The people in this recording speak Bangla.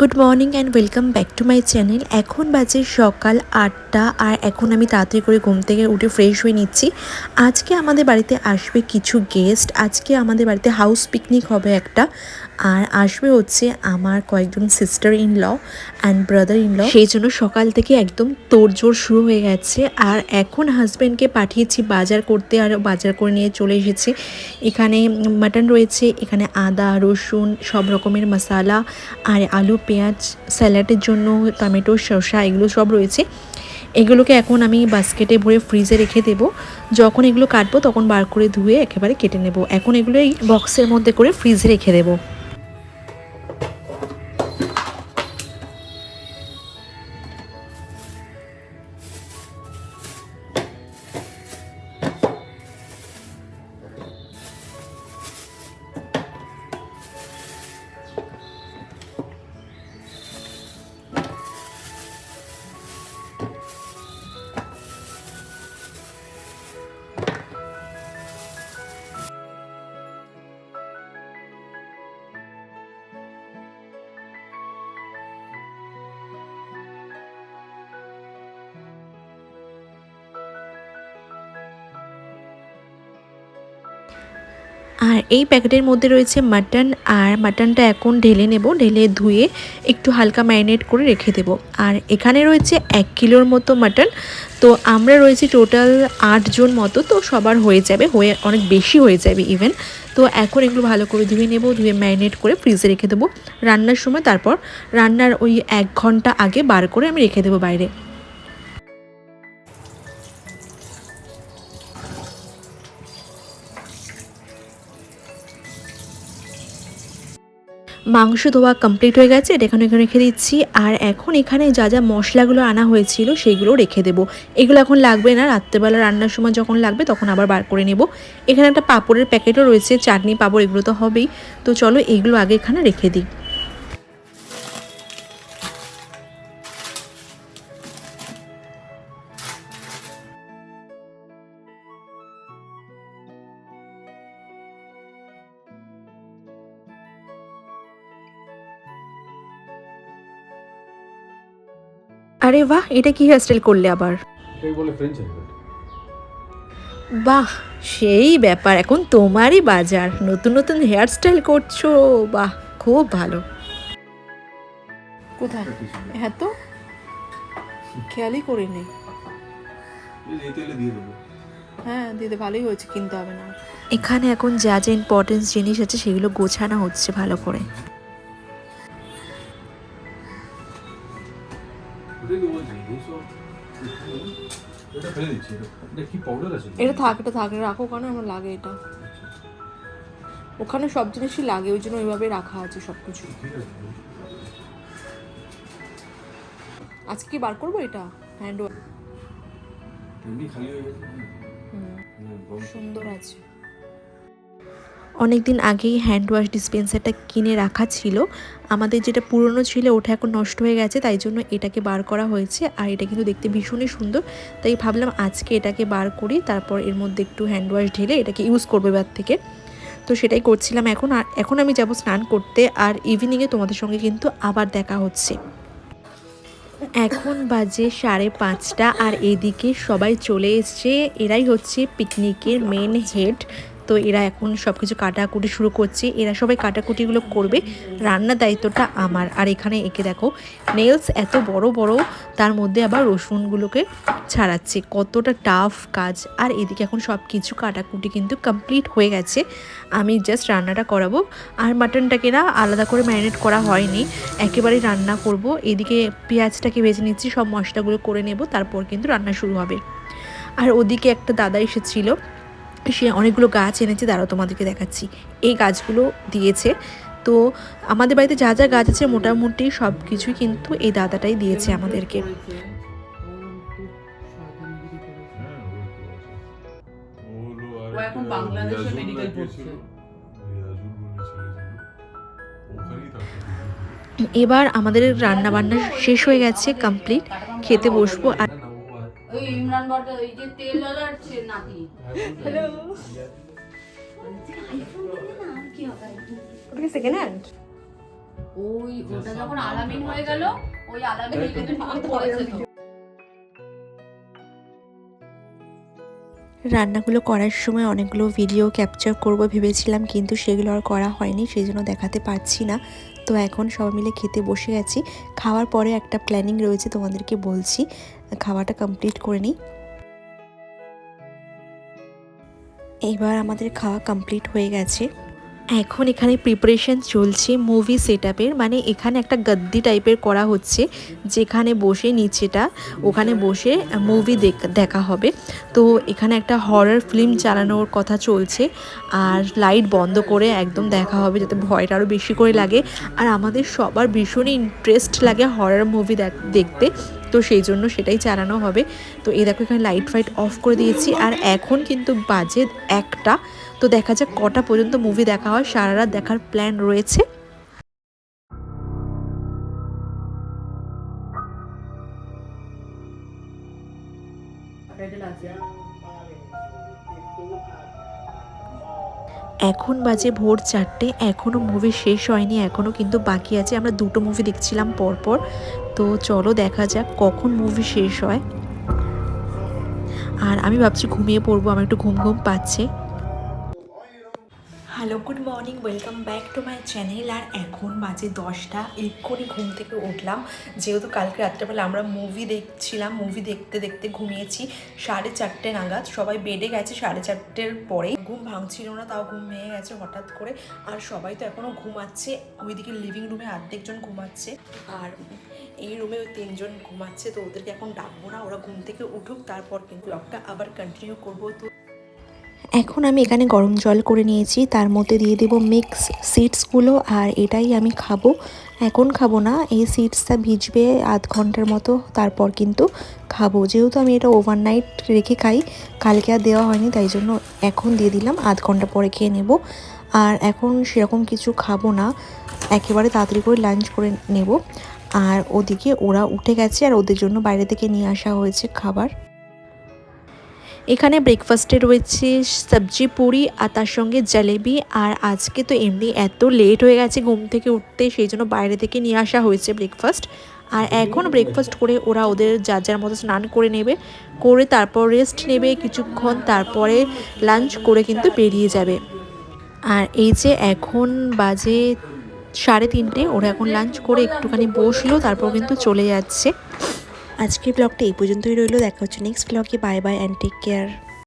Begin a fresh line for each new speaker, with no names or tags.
Good morning and welcome back to my channel. এখন বাজে সকাল 8টা আর এখন আমি তাড়াতাড়ি করে ঘুম থেকে উঠে ফ্রেশ হয়ে নিচ্ছি। আজকে আমাদের বাড়িতে আসবে কিছু গেস্ট। আজকে আমাদের বাড়িতে হাউস পিকনিক হবে একটা, আর আসবে হচ্ছে আমার কয়েকজন sister in law and brother in law. সেই জন্য সকাল থেকে একদম তোড়জোড় শুরু হয়ে গেছে। আর এখন হাজব্যান্ডকে পাঠিয়েছি বাজার করতে, আর বাজার করে নিয়ে চলে এসেছে। এখানে মাটন রয়েছে, এখানে আদা রসুন সব রকমের মশলা, আর আলু পেঁয়াজ, স্যালাডের জন্য টমেটো শসা এগুলো সব রয়েছে। এগুলোকে এখন আমি বাস্কেটে ভরে ফ্রিজে রেখে দেবো। যখন এগুলো কাটবো তখন বার করে ধুয়ে একেবারে কেটে নেব। এখন এগুলো এই বক্সের মধ্যে করে ফ্রিজে রেখে দেবো। আর এই প্যাকেটের মধ্যে রয়েছে মাটন, আর মাটনটা এখন ঢেলে নেব, ঢেলে ধুয়ে একটু হালকা ম্যারিনেট করে রেখে দেব। আর এখানে রয়েছে 1 কিলোর মতো মাটন। তো আমরা রয়েছি টোটাল 8 জন মতো, তো সবার হয়ে যাবে, হয়ে অনেক বেশি হয়ে যাবে ইভেন। তো এখন এগুলো ভালো করে ধুয়ে নেব, ধুয়ে ম্যারিনেট করে ফ্রিজে রেখে দেবো রান্নার সময়। তারপর রান্নার ওই 1 ঘন্টা আগে বার করে আমি রেখে দেবো বাইরে। মাংস ধোয়া কমপ্লিট হয়ে গেছে, এটা এখানে রেখে দিচ্ছি। আর এখন এখানে যা যা মশলাগুলো আনা হয়েছিল সেইগুলো রেখে দেবো। এগুলো এখন লাগবে না, রাত্রেবেলা রান্নার সময় যখন লাগবে তখন আবার বার করে নেব। এখানে একটা পাঁপড়ের প্যাকেটও রয়েছে, চাটনি পাঁপড় এগুলো তো হবেই। তো চলো এগুলো আগে এখানে রেখে দিই। আরে বাহ, এটা কি হেয়ারস্টাইল করলে আবার? বাহ, সেই ব্যাপার, এখন তোমারই বাজার, নতুন নতুন হেয়ারস্টাইল করছো। বাহ, খুব ভালো। কোথায়? হ্যাঁ, তো খেয়ালই করিনি। হ্যাঁ দিদি, ভালোই হয়েছে, কিনতে হবে না। এখানে এখন যা যা ইম্পর্টেন্স জিনিস আছে সেগুলো গোছানো হচ্ছে ভালো করে। এটা থাক, এটা থাক, রাখো, ওখানে আমার লাগে এটা। ওখানে সব জিনিসই লাগে, ওই জন্য ওইভাবে রাখা আছে সবকিছু। আজকে কি বার করবো এটা? হ্যান্ড সুন্দর আছে। অনেক দিন আগেই হ্যান্ড ওয়াশ ডিসপেন্সারটা কিনে রাখা ছিল। আমাদের যেটা পুরনো ছিল ওটা এখন নষ্ট হয়ে গেছে, তাই জন্য এটাকে বার করা হয়েছে। আর এটা কিন্তু দেখতে ভীষণই সুন্দর, তাই ভাবলাম আজকে এটাকে বার করি, তারপর এর মধ্যে একটু হ্যান্ড ওয়াশ ঢেলে এটাকে ইউজ করবো এবার থেকে। তো সেটাই করছিলাম এখন। আর এখন আমি যাব স্নান করতে, আর ইভিনিংয়ে তোমাদের সঙ্গে কিন্তু আবার দেখা হচ্ছে। এখন বাজে 5:30, আর এদিকে সবাই চলে এসছে। এরাই হচ্ছে পিকনিকের মেন হেড। তো এরা এখন সব কিছু কাটাকুটি শুরু করছে, এরা সবাই কাটাকুটিগুলো করবে, রান্নার দায়িত্বটা আমার। আর এখানে একে দেখো, নেলস এত বড় বড়, তার মধ্যে আবার রসুনগুলোকে ছাড়াচ্ছে, কতটা টাফ কাজ। আর এদিকে এখন সব কিছু কাটাকুটি কিন্তু কমপ্লিট হয়ে গেছে, আমি জাস্ট রান্নাটা করাবো। আর মাটনটাকে না আলাদা করে ম্যারিনেট করা হয়নি, একেবারেই রান্না করব। এদিকে পেঁয়াজটাকে ভেজে নিচ্ছি, সব মশলাগুলো করে নেব, তারপর কিন্তু রান্না শুরু হবে। আর ওদিকে একটা দাদা এসেছিল, সে অনেকগুলো গাছ এনেছে, দাঁড়াও তোমাদেরকে দেখাচ্ছি। এই গাছগুলো দিয়েছে। তো আমাদের বাড়িতে যা যা গাছ আছে মোটামুটি সব কিছুই কিন্তু এই দাদাটাই দিয়েছে আমাদেরকে।
এখন বাংলাদেশে মেডিকেল পড়ছে।
এবার আমাদের রান্না বান্না শেষ হয়ে গেছে, কমপ্লিট, খেতে বসবো। আর
ওই ইমরান বড়টা, ওই যে তেলওয়ালার নাতি। হ্যালো,
ওটা কি সেকেন্ড হ্যান্ড?
ওই ওটা যখন আলামিন হয়ে গেল, ওই আলামিন পড়েছে তো।
রান্নাগুলো করার সময় অনেকগুলো ভিডিও ক্যাপচার করব ভেবেছিলাম, কিন্তু সেগুলো আর করা হয়নি, সেই জন্য দেখাতে পারছি না। তো এখন সবাই মিলে খেতে বসে গেছি। খাওয়ার পরে একটা প্ল্যানিং রয়েছে, তোমাদেরকে বলছি। খাওয়াটা কমপ্লিট করে নিই। এইবার আমাদের খাওয়া কমপ্লিট হয়ে গেছে। এখন এখানে প্রিপারেশন চলছে মুভি সেটআপের, মানে এখানে একটা গদ্দি টাইপের করা হচ্ছে, যেখানে বসে নিচেটা ওখানে বসে মুভি দেখা হবে। তো এখানে একটা হরর ফিল্ম চালানোর কথা চলছে, আর লাইট বন্ধ করে একদম দেখা হবে, যাতে ভয়টা আরও বেশি করে লাগে। আর আমাদের সবার ভীষণই ইন্টারেস্ট লাগে হরর মুভি দেখতে, তো সেই জন্য সেটাই চালানো হবে। তো এই দেখো এখানে লাইট ফাইট অফ করে দিয়েছি, আর এখন কিন্তু বাজে 1টা। তো দেখা যাক কটা পর্যন্ত মুভি দেখা হয়, সারা রাত দেখার প্ল্যান রয়েছে। এখন বাজে ভোর 4টে, এখনও মুভি শেষ হয়নি, এখনও কিন্তু বাকি আছে। আমরা 2টো মুভি দেখছিলাম পরপর। তো চলো দেখা যাক কখন মুভি শেষ হয়। আর আমি ভাবছি ঘুমিয়ে পড়বো, আমার একটু ঘুম ঘুম পাচ্ছে। Hello, good morning, welcome back to my channel. আর এখন বাজে 10টা, এক্ষুনি ঘুম থেকে উঠলাম, যেহেতু কালকে রাত্রেবেলা আমরা মুভি দেখছিলাম। মুভি দেখতে দেখতে ঘুমিয়েছি 4:30 নাগাদ। সবাই বেডে গেছে 4:30-এর পরে। ঘুম ভাঙছিল না, তাও ঘুম ভেঙে গেছে হঠাৎ করে। আর সবাই তো এখনও ঘুমাচ্ছে। ওইদিকে লিভিং রুমে অর্ধেকজন ঘুমাচ্ছে, আর এই রুমে ওই 3জন ঘুমাচ্ছে। তো ওদেরকে এখন ডাকবো না, ওরা ঘুম থেকে উঠুক, তারপর কিন্তু ব্লগটা আবার কন্টিনিউ করবো। তো এখন আমি এখানে গরম জল করে নিয়েছি, তার মধ্যে দিয়ে দেবো মিক্স সিডসগুলো, আর এটাই আমি খাবো। এখন খাবো না, এই সিডসটা ভিজবে আধ ঘন্টার মতো, তারপর কিন্তু খাবো। যেহেতু আমি এটা ওভারনাইট রেখে খাই, কালকে আর দেওয়া হয়নি, তাই জন্য এখন দিয়ে দিলাম, আধ ঘন্টা পরে খেয়ে নেব। আর এখন সেরকম কিছু খাবো না, একেবারে তাড়াতাড়ি করে লাঞ্চ করে নেব। আর ওদিকে ওরা উঠে গেছে, আর ওদের জন্য বাইরে থেকে নিয়ে আসা হয়েছে খাবার। এখানে ব্রেকফাস্টে রয়েছে সবজি পুরি, আর তার সঙ্গে জলেবি। আর আজকে তো এমনি এত লেট হয়ে গেছে ঘুম থেকে উঠতে, সেই জন্য বাইরে থেকে নিয়ে আসা হয়েছে ব্রেকফাস্ট। আর এখন ব্রেকফাস্ট করে ওরা ওদের যার যার মতো স্নান করে নেবে, করে তারপর রেস্ট নেবে কিছুক্ষণ, তারপরে লাঞ্চ করে কিন্তু বেরিয়ে যাবে। আর এই যে এখন বাজে 3:30, ওরা এখন লাঞ্চ করে একটুখানি বসলো, তারপর কিন্তু চলে যাচ্ছে। আজকের ব্লগটা এই পর্যন্তই রইলো, দেখা হচ্ছে নেক্সট ব্লগে। Bye bye and take care.